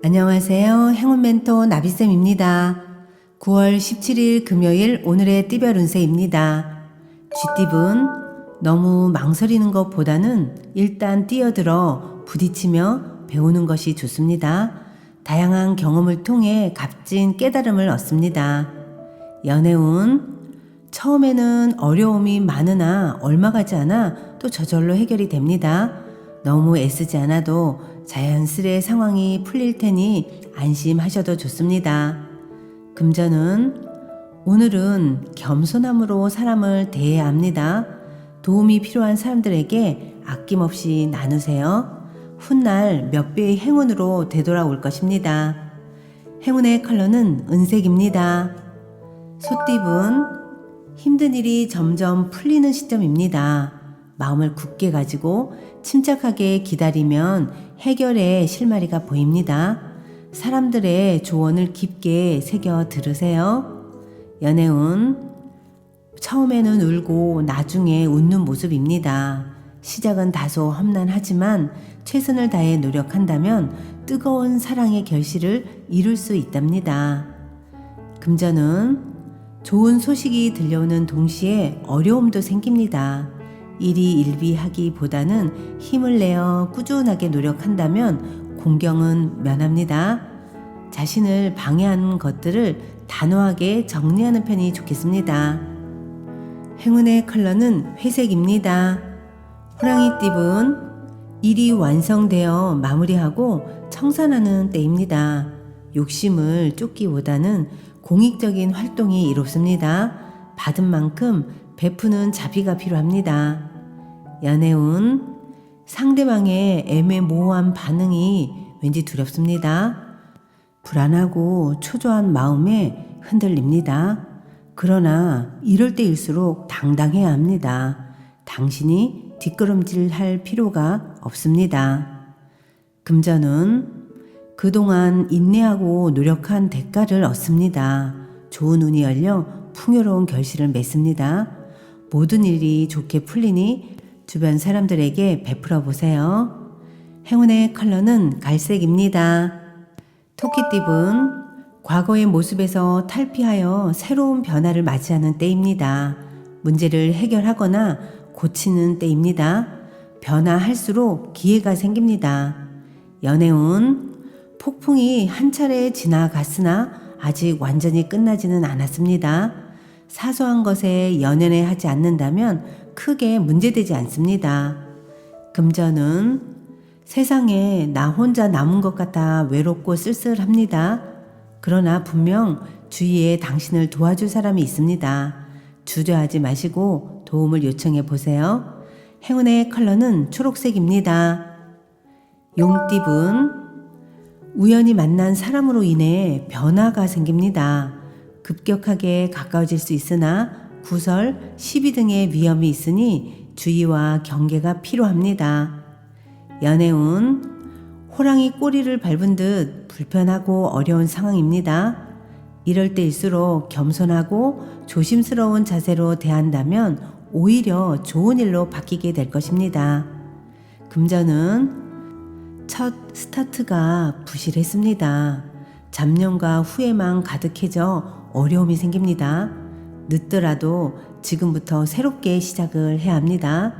안녕하세요. 행운 멘토 나비쌤입니다. 9월 17일 금요일 오늘의 띠별 운세입니다. 쥐띠분 너무 망설이는 것보다는 일단 뛰어들어 부딪히며 배우는 것이 좋습니다. 다양한 경험을 통해 값진 깨달음을 얻습니다. 연애운 처음에는 어려움이 많으나 얼마 가지 않아 또 저절로 해결이 됩니다. 너무 애쓰지 않아도 자연스레 상황이 풀릴 테니 안심하셔도 좋습니다. 금전은 오늘은 겸손함으로 사람을 대해야 합니다. 도움이 필요한 사람들에게 아낌없이 나누세요. 훗날 몇 배의 행운으로 되돌아올 것입니다. 행운의 컬러는 은색입니다. 소띠분 힘든 일이 점점 풀리는 시점입니다. 마음을 굳게 가지고 침착하게 기다리면 해결의 실마리가 보입니다. 사람들의 조언을 깊게 새겨 들으세요. 연애운 처음에는 울고 나중에 웃는 모습입니다. 시작은 다소 험난하지만 최선을 다해 노력한다면 뜨거운 사랑의 결실을 이룰 수 있답니다. 금전은 좋은 소식이 들려오는 동시에 어려움도 생깁니다. 일이 일비하기보다는 힘을 내어 꾸준하게 노력한다면 공경은 면합니다. 자신을 방해하는 것들을 단호하게 정리하는 편이 좋겠습니다. 행운의 컬러는 회색입니다. 호랑이띠분 일이 완성되어 마무리하고 청산하는 때입니다. 욕심을 쫓기보다는 공익적인 활동이 이롭습니다. 받은 만큼 베푸는 자비가 필요합니다. 연애운 상대방의 애매모호한 반응이 왠지 두렵습니다. 불안하고 초조한 마음에 흔들립니다. 그러나 이럴 때일수록 당당해야 합니다. 당신이 뒷걸음질할 필요가 없습니다. 금전은 그동안 인내하고 노력한 대가를 얻습니다. 좋은 운이 열려 풍요로운 결실을 맺습니다. 모든 일이 좋게 풀리니 주변 사람들에게 베풀어 보세요. 행운의 컬러는 갈색입니다. 토끼띠분 과거의 모습에서 탈피하여 새로운 변화를 맞이하는 때입니다. 문제를 해결하거나 고치는 때입니다. 변화할수록 기회가 생깁니다. 연애운 폭풍이 한 차례 지나갔으나 아직 완전히 끝나지는 않았습니다. 사소한 것에 연연해 하지 않는다면 크게 문제되지 않습니다. 금전은 세상에 나 혼자 남은 것 같아 외롭고 쓸쓸합니다. 그러나 분명 주위에 당신을 도와줄 사람이 있습니다. 주저하지 마시고 도움을 요청해 보세요. 행운의 컬러는 초록색입니다. 용띠분 우연히 만난 사람으로 인해 변화가 생깁니다. 급격하게 가까워질 수 있으나 구설, 시비 등의 위험이 있으니 주의와 경계가 필요합니다. 연애운 호랑이 꼬리를 밟은 듯 불편하고 어려운 상황입니다. 이럴 때일수록 겸손하고 조심스러운 자세로 대한다면 오히려 좋은 일로 바뀌게 될 것입니다. 금전은 첫 스타트가 부실했습니다. 잡념과 후회만 가득해져 어려움이 생깁니다. 늦더라도 지금부터 새롭게 시작을 해야 합니다.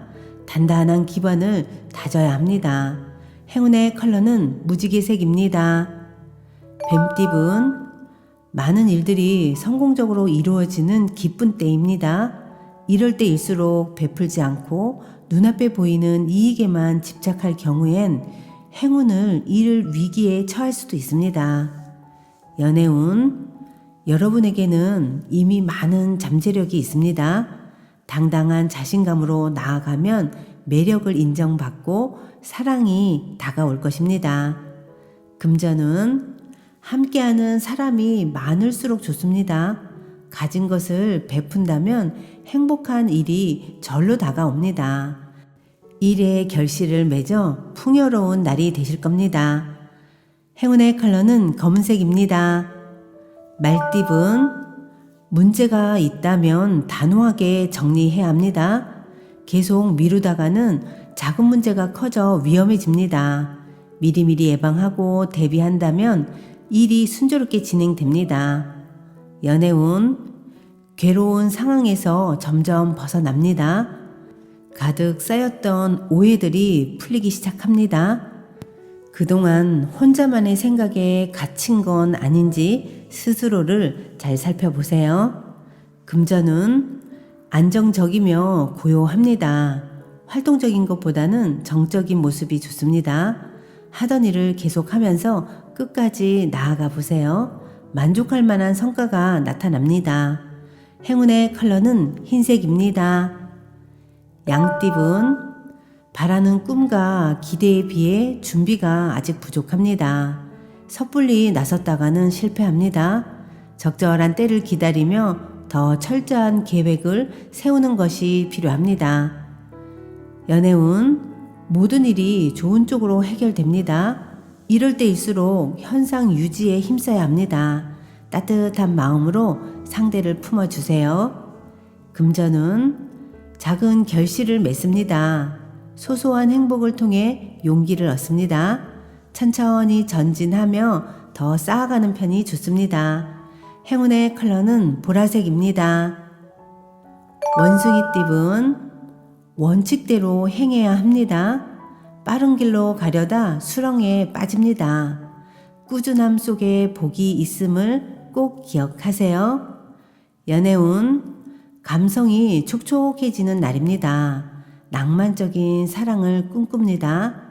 단단한 기반을 다져야 합니다. 행운의 컬러는 무지개색입니다. 뱀띠분 많은 일들이 성공적으로 이루어지는 기쁜 때입니다. 이럴 때일수록 베풀지 않고 눈앞에 보이는 이익에만 집착할 경우엔 행운을 잃을 위기에 처할 수도 있습니다. 연애운 여러분에게는 이미 많은 잠재력이 있습니다. 당당한 자신감으로 나아가면 매력을 인정받고 사랑이 다가올 것입니다. 금전은 함께하는 사람이 많을수록 좋습니다. 가진 것을 베푼다면 행복한 일이 절로 다가옵니다. 일의 결실을 맺어 풍요로운 날이 되실 겁니다. 행운의 컬러는 검은색입니다. 말띠분 문제가 있다면 단호하게 정리해야 합니다. 계속 미루다가는 작은 문제가 커져 위험해집니다. 미리미리 예방하고 대비한다면 일이 순조롭게 진행됩니다. 연애운, 괴로운 상황에서 점점 벗어납니다. 가득 쌓였던 오해들이 풀리기 시작합니다. 그동안 혼자만의 생각에 갇힌 건 아닌지 스스로를 잘 살펴보세요. 금전은 안정적이며 고요합니다. 활동적인 것보다는 정적인 모습이 좋습니다. 하던 일을 계속하면서 끝까지 나아가 보세요. 만족할 만한 성과가 나타납니다. 행운의 컬러는 흰색입니다. 양띠분, 바라는 꿈과 기대에 비해 준비가 아직 부족합니다. 섣불리 나섰다가는 실패합니다. 적절한 때를 기다리며 더 철저한 계획을 세우는 것이 필요합니다. 연애운, 모든 일이 좋은 쪽으로 해결됩니다. 이럴 때일수록 현상 유지에 힘써야 합니다. 따뜻한 마음으로 상대를 품어주세요. 금전은 작은 결실을 맺습니다. 소소한 행복을 통해 용기를 얻습니다. 천천히 전진하며 더 쌓아가는 편이 좋습니다. 행운의 컬러는 보라색입니다. 원숭이띠분, 원칙대로 행해야 합니다. 빠른 길로 가려다 수렁에 빠집니다. 꾸준함 속에 복이 있음을 꼭 기억하세요. 연애운, 감성이 촉촉해지는 날입니다. 낭만적인 사랑을 꿈꿉니다.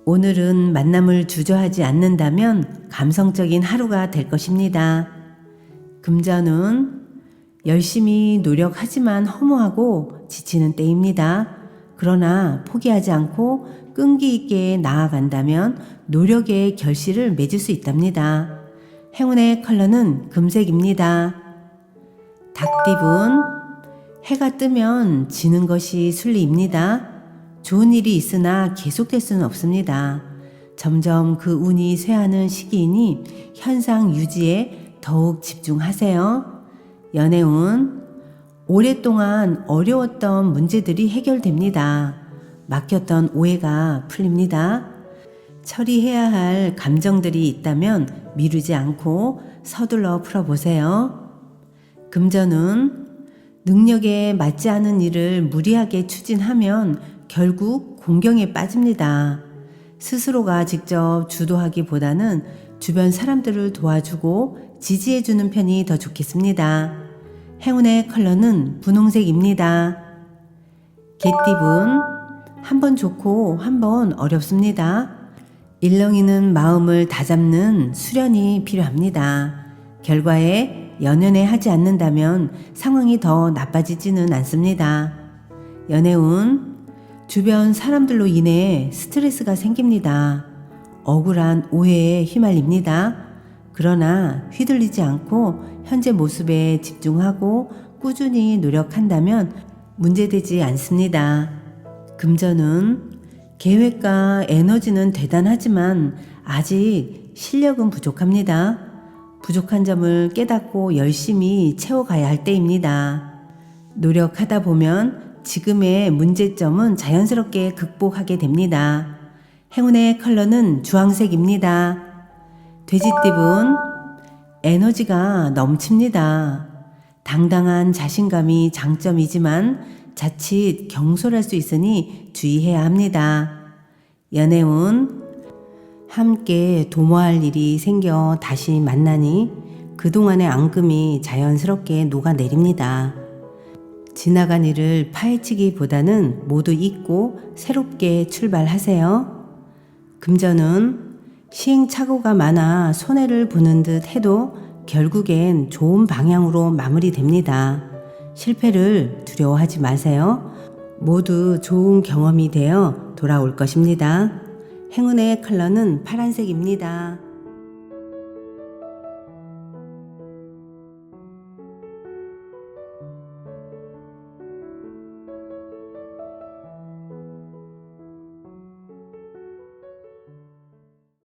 오늘은 만남을 주저하지 않는다면 감성적인 하루가 될 것입니다. 금전은 열심히 노력하지만 허무하고 지치는 때입니다. 그러나 포기하지 않고 끈기 있게 나아간다면 노력의 결실을 맺을 수 있답니다. 행운의 컬러는 금색입니다. 닭띠분, 해가 뜨면 지는 것이 순리입니다. 좋은 일이 있으나 계속될 수는 없습니다. 점점 그 운이 쇠하는 시기이니 현상 유지에 더욱 집중하세요. 연애운, 오랫동안 어려웠던 문제들이 해결됩니다. 막혔던 오해가 풀립니다. 처리해야 할 감정들이 있다면 미루지 않고 서둘러 풀어보세요. 금전은 능력에 맞지 않은 일을 무리하게 추진하면 결국 공경에 빠집니다. 스스로가 직접 주도하기보다는 주변 사람들을 도와주고 지지해주는 편이 더 좋겠습니다. 행운의 컬러는 분홍색입니다. 개띠분, 한번 좋고 한번 어렵습니다. 일렁이는 마음을 다잡는 수련이 필요합니다. 결과에 연연해 하지 않는다면 상황이 더 나빠지지는 않습니다. 연애운, 주변 사람들로 인해 스트레스가 생깁니다. 억울한 오해에 휘말립니다. 그러나 휘둘리지 않고 현재 모습에 집중하고 꾸준히 노력한다면 문제되지 않습니다. 금전은 계획과 에너지는 대단하지만 아직 실력은 부족합니다. 부족한 점을 깨닫고 열심히 채워가야 할 때입니다. 노력하다 보면 지금의 문제점은 자연스럽게 극복하게 됩니다. 행운의 컬러는 주황색입니다. 돼지띠분, 에너지가 넘칩니다. 당당한 자신감이 장점이지만 자칫 경솔할 수 있으니 주의해야 합니다. 연애운, 함께 도모할 일이 생겨 다시 만나니 그동안의 앙금이 자연스럽게 녹아내립니다. 지나간 일을 파헤치기보다는 모두 잊고 새롭게 출발하세요. 금전은 시행착오가 많아 손해를 보는 듯 해도 결국엔 좋은 방향으로 마무리됩니다. 실패를 두려워하지 마세요. 모두 좋은 경험이 되어 돌아올 것입니다. 행운의 컬러는 파란색입니다.